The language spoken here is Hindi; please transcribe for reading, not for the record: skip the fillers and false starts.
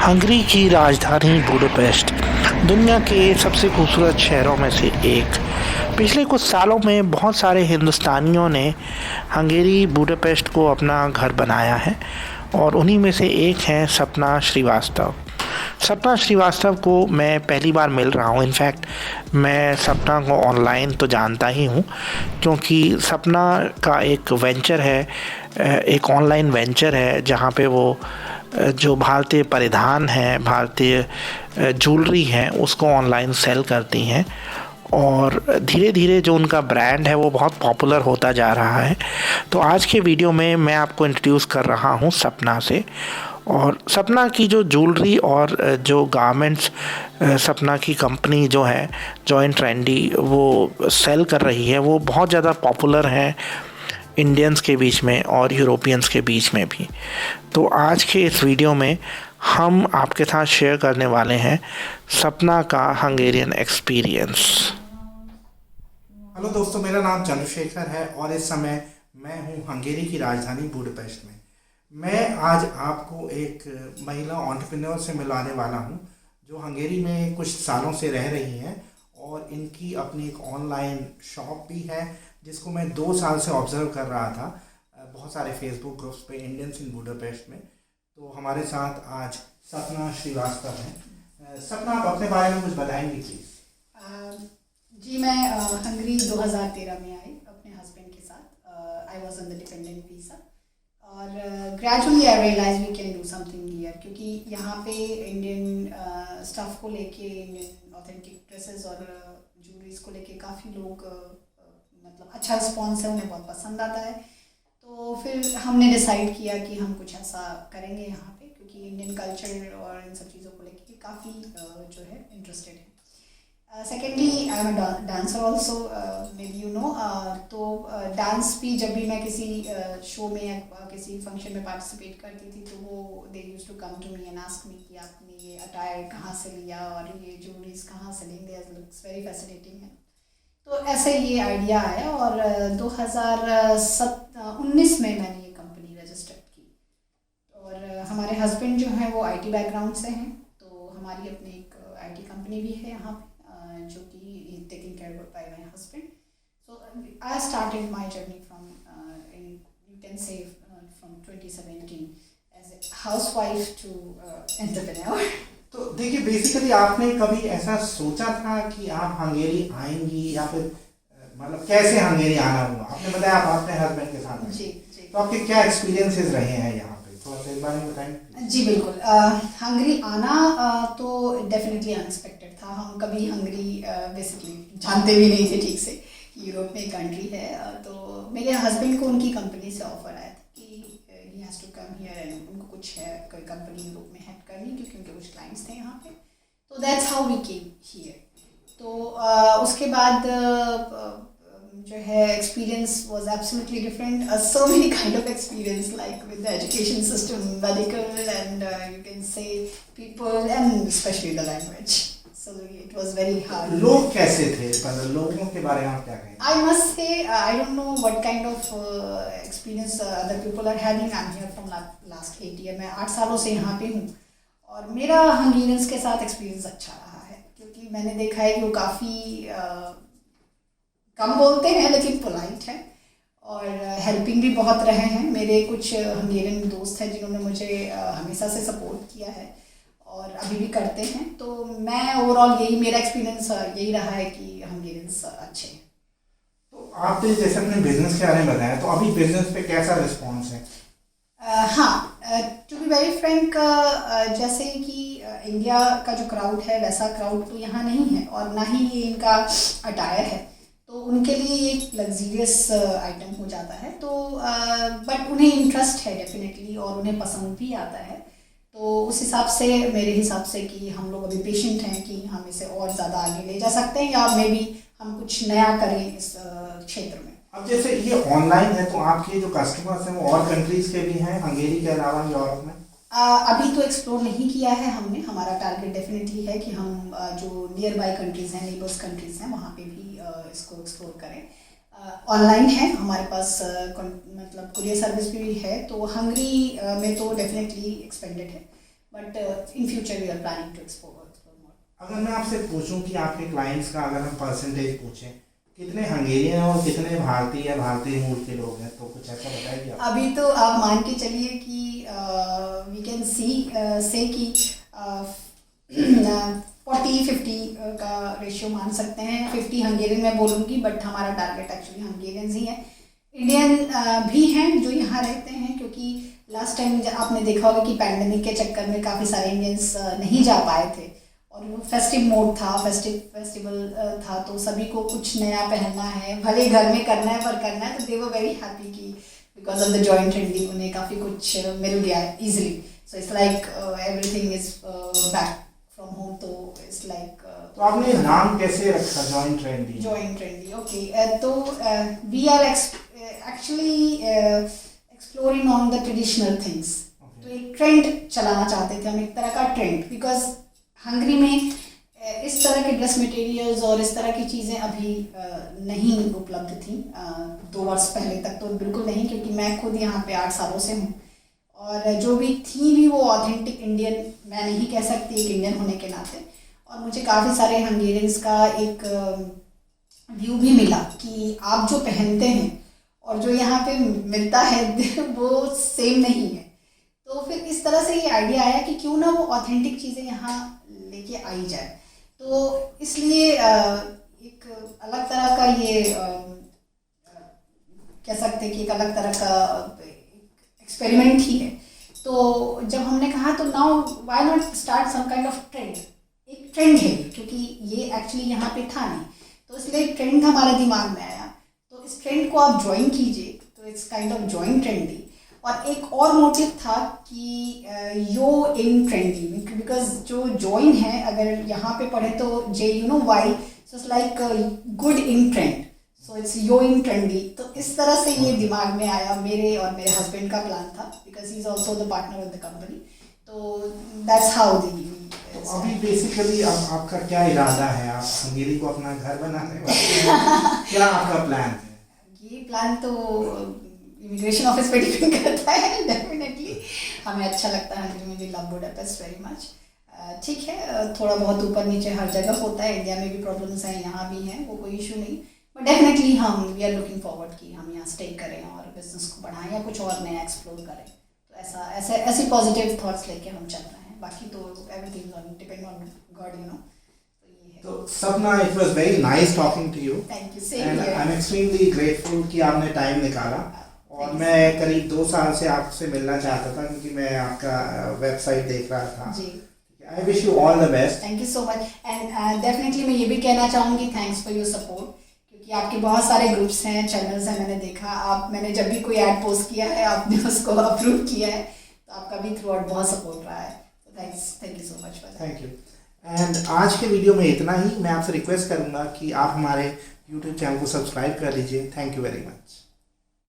हंगरी की राजधानी बुडापेस्ट दुनिया के सबसे खूबसूरत शहरों में से एक। पिछले कुछ सालों में बहुत सारे हिंदुस्तानियों ने हंगेरी बुडापेस्ट को अपना घर बनाया है और उन्हीं में से एक हैं सपना श्रीवास्तव। सपना श्रीवास्तव को मैं पहली बार मिल रहा हूँ। इनफैक्ट मैं सपना को ऑनलाइन तो जानता ही हूँ, क्योंकि सपना का एक वेंचर है, एक ऑनलाइन वेंचर है जहाँ पे वो जो भारतीय परिधान है, भारतीय ज्वेलरी है, उसको ऑनलाइन सेल करती हैं और धीरे धीरे जो उनका ब्रांड है वो बहुत पॉपुलर होता जा रहा है। तो आज के वीडियो में मैं आपको इंट्रोड्यूस कर रहा हूँ सपना से, और सपना की जो ज्वेलरी और जो गारमेंट्स सपना की कंपनी जो है जॉइंट ट्रेंडी वो सेल कर रही है, वो बहुत ज़्यादा पॉपुलर है इंडियंस के बीच में और यूरोपियंस के बीच में भी। तो आज के इस वीडियो में हम आपके साथ शेयर करने वाले हैं सपना का हंगेरियन एक्सपीरियंस। हेलो दोस्तों, मेरा नाम चंद्रशेखर है और इस समय मैं हूँ हंगेरी की राजधानी बुडापेस्ट में। मैं आज आपको एक महिला एंटरप्रेन्योर से मिलाने वाला हूँ जो हंगेरी में कुछ सालों से रह रही हैं और इनकी अपनी एक ऑनलाइन शॉप भी है जिसको मैं 2 साल से ऑब्ज़र्व कर रहा था बहुत सारे फेसबुक ग्रुप्स पे इंडियंस इन बुडापेस्ट में। तो हमारे साथ आज सपना श्रीवास्तव हैं। सपना, आप अपने बारे में कुछ बताएंगी प्लीज़? जी, मैं हंगरी 2013 में आई अपने हस्बैंड के साथ। I was on the dependent visa और gradually I realise we can do something here, क्योंकि यहाँ पे इंडियन स्टफ़ को लेके, इंडियन ऑथेंटिक ड्रेसेस और ज्वेलरीज को लेके काफ़ी लोग मतलब अच्छा रिस्पॉन्स है, उन्हें बहुत पसंद आता है। तो फिर हमने डिसाइड किया कि हम कुछ ऐसा करेंगे यहाँ पे, क्योंकि इंडियन कल्चर और इन सब चीज़ों को लेके काफ़ी जो है इंटरेस्टेड है। Secondly, I am a dancer also, may be you know. तो डांस भी जब भी मैं किसी शो में या किसी फंक्शन में पार्टिसिपेट करती थी तो वो they used to come to me and ask me कि आपने ये अटायर कहाँ से लिया और ये ज्वेलरीज कहाँ से लेंगे, लुक्स वेरी फैसिनेटिंग है। तो ऐसे ये आइडिया आया और 2019 में मैंने ये कंपनी रजिस्टर्ड की। और हमारे हस्बैंड जो हैं वो आईटी बैकग्राउंड से हैं, तो हमारी अपनी एक आईटी कंपनी भी है यहाँ पे जो कि taking care by my husband. So I started my journey from you can say from 2017 as a housewife to entrepreneur. तो देखिए, बेसिकली आपने कभी ऐसा सोचा था कि आप हंगेरी आएंगी या फिर मतलब कैसे हंगेरी आना हुआ? आपने बताया आप अपने हस्बैंड के साथ हैं। जी जी। तो आपके क्या एक्सपीरियंसेस रहे हैं यहाँ पे, थोड़ा सा इस बारे में बताएंगे? जी बिल्कुल। हंगरी आना तो डेफिनेटली अनएक्सपेक्टेड था। हम कभी हंगरी बेसिकली जानते भी नहीं थे ठीक से कि यूरोप में एक कंट्री है। तो मेरे हस्बैंड को उनकी कंपनी से ऑफर आया था कि he has to come here and उनको कुछ है कोई कंपनी यूरोप में हेड करनी, क्योंकि उनके कुछ क्लाइंट्स थे यहाँ पे। तो that's how we came here. तो उसके बाद जो है experience was absolutely different. So many kind of experience like with the education system, medical and you can say people and specially the language. So it was very hard. लोग कैसे थे, मतलब लोगों के बारे में आप क्या कहेंगे? I must say, I don't know what kind of experience other people are having. I'm here from last 8 year. मैं 8 सालों से यहाँ पे हूँ और मेरा हंगेरियंस के साथ एक्सपीरियंस अच्छा रहा है, क्योंकि मैंने देखा है कि वो काफ़ी कम बोलते हैं लेकिन पोलाइट है और हेल्पिंग भी बहुत रहे हैं। मेरे कुछ हंगेरियन दोस्त हैं जिन्होंने मुझे हमेशा से सपोर्ट किया है और अभी भी करते हैं। तो मैं ओवरऑल यही मेरा एक्सपीरियंस यही रहा है कि हंगेरियंस अच्छे हैं। तो आपने जैसे अपने बिजनेस के बारे में बताया, तो अभी बिजनेस पे कैसा रिस्पॉन्स है? हाँ, टू बी वेरी फ्रैंक, जैसे कि इंडिया का जो क्राउड है वैसा क्राउड तो यहाँ नहीं है और ना ही ये इनका अटायर है, तो उनके लिए ये एक लग्जीरियस आइटम हो जाता है। तो बट उन्हें इंटरेस्ट है डेफिनेटली और उन्हें पसंद भी आता है। तो उस हिसाब से, मेरे हिसाब से कि हम लोग अभी पेशेंट हैं कि हम इसे और ज़्यादा आगे ले जा सकते हैं या मे बी हम कुछ नया करें इस क्षेत्र में। अब जैसे ये ऑनलाइन है तो आपके जो कस्टमर्स हैं वो और कंट्रीज के भी हैं हंगेरी के अलावा यूरोप में? अभी तो एक्सप्लोर नहीं किया है हमने। हमारा टारगेट डेफिनेटली है कि हम जो नियर बाय कंट्रीज़ हैं, नेबर्स कंट्रीज़ हैं, वहाँ पे भी इसको एक्सप्लोर करें। ऑनलाइन है हमारे पास, मतलब कुरियर सर्विस भी है। तो हंगरी में तो डेफिनेटली एक्सपेंडेड है, but in future we are planning to explore more. अगर मैं आपसे पूछूं कि आपके क्लाइंट्स का अगर हम परसेंटेज पूछें, कितने हंगेरियन और कितने भारतीय मूल के लोग हैं, तो कुछ ऐसा बताइए आप। अभी तो आप मान के चलिए कि वी कैन से कि 40-50 का रेशियो मान सकते हैं। 50 हंगेरियन मैं बोलूँगी, बट हमारा टारगेट एक्चुअली हंगेरियंस ही है। इंडियन भी हैं जो यहाँ रहते हैं, क्योंकि लास्ट टाइम आपने देखा होगा कि पैंडेमिक के चक्कर में काफ़ी सारे इंडियंस नहीं जा पाए थे, और वो फेस्टिव मोड था, फेस्टिवल था, तो सभी को कुछ नया पहनना है, भले घर में करना है पर करना है, तो दे वर वेरी हैप्पी कि because of the joint trending उन्हें काफ़ी कुछ मिल गया है easily. So it's like everything is back from home, तो इट्स लाइक तो आपने नाम कैसे रखा Joint Trendy? Joint Trendy, okay. तो we are actually exploring on the traditional things. तो एक ट्रेंड चलाना चाहते थे हम, एक तरह का ट्रेंड, बिकॉज हंगरी में इस तरह के ड्रेस मटेरियल्स और इस तरह की चीज़ें अभी नहीं उपलब्ध थी। 2 वर्ष पहले तक तो बिल्कुल नहीं, क्योंकि मैं खुद यहाँ पे 8 सालों से हूँ, और जो भी थी भी वो ऑथेंटिक इंडियन मैं नहीं कह सकती एक इंडियन होने के नाते। और मुझे काफ़ी सारे हंगेरियंस का एक व्यू भी मिला कि आप जो पहनते हैं और जो यहाँ पे मिलता है वो सेम नहीं है। तो फिर इस तरह से ये आइडिया आया कि क्यों ना वो ऑथेंटिक चीज़ें यहाँ लेके आई जाए। तो इसलिए एक अलग तरह का ये कह सकते हैं कि एक अलग तरह का एक्सपेरिमेंट ही है। तो जब हमने कहा तो now why not start some kind of trend. एक ट्रेंड है क्योंकि ये एक्चुअली यहाँ पे था नहीं, तो इसलिए एक ट्रेंड हमारे दिमाग में आया। तो इस ट्रेंड को आप ज्वाइन कीजिए, तो it's kind of join trendy. और एक और मोटिव था कि यो इन ट्रेंडी, बिकॉज जो जॉइन है अगर यहाँ पे पढ़े तो JUNOY, so it's like good in trend, so it's yo in trendy. तो इस तरह से ये दिमाग में आया, मेरे और मेरे हस्बैंड का प्लान था, because he is also the partner of the company. तो दैट्स हाउ दी। अभी बेसिकली अब आपका क्या इरादा है? आप हंगेरी को अपना घर बनाने वाले हैं? क्या आपका प्लान है? ये प्लान तो इमिग्रेशन ऑफिस पे डिपेंड करता है। डेफिनेटली हमें अच्छा लगता है हंगरी में, we love Budapest very much. ठीक है, थोड़ा बहुत ऊपर नीचे हर जगह होता है, इंडिया में भी प्रॉब्लम्स हैं, यहाँ भी हैं, वो कोई इशू नहीं। बट डेफिनेटली हम वी आर लुकिंग फॉरवर्ड कि हम यहाँ स्टे करें और बिजनेस को बढ़ाएं या कुछ और नया एक्सप्लोर करें। तो ऐसी पॉजिटिव थॉट्स लेके हम चल रहे हैं। बाकी तो everything depend on God, you know. तो सपना, it was very nice talking to you. Thank you, same and here. I'm extremely grateful कि आपने टाइम निकाला। और मैं करीब 2 साल से आपसे मिलना चाहता था, क्योंकि मैं आपका वेबसाइट देख रहा था जी। I wish you all the best. Thank you so much. And definitely मैं ये भी कहना चाहूँगी, थैंक्स फॉर योर सपोर्ट, क्योंकि आपके बहुत सारे ग्रुप्स हैं, चैनल्स हैं, मैंने देखा मैंने जब भी कोई ऐड पोस्ट किया है आपने उसको अप्रूव किया है, तो आपका भी थ्रू आउट बहुत सपोर्ट रहा है। तो thank you so much for that. Thank you. And आज के वीडियो में इतना ही। मैं आपसे रिक्वेस्ट करूँगा कि आप हमारे YouTube चैनल को सब्सक्राइब कर लीजिए। Thank you very much.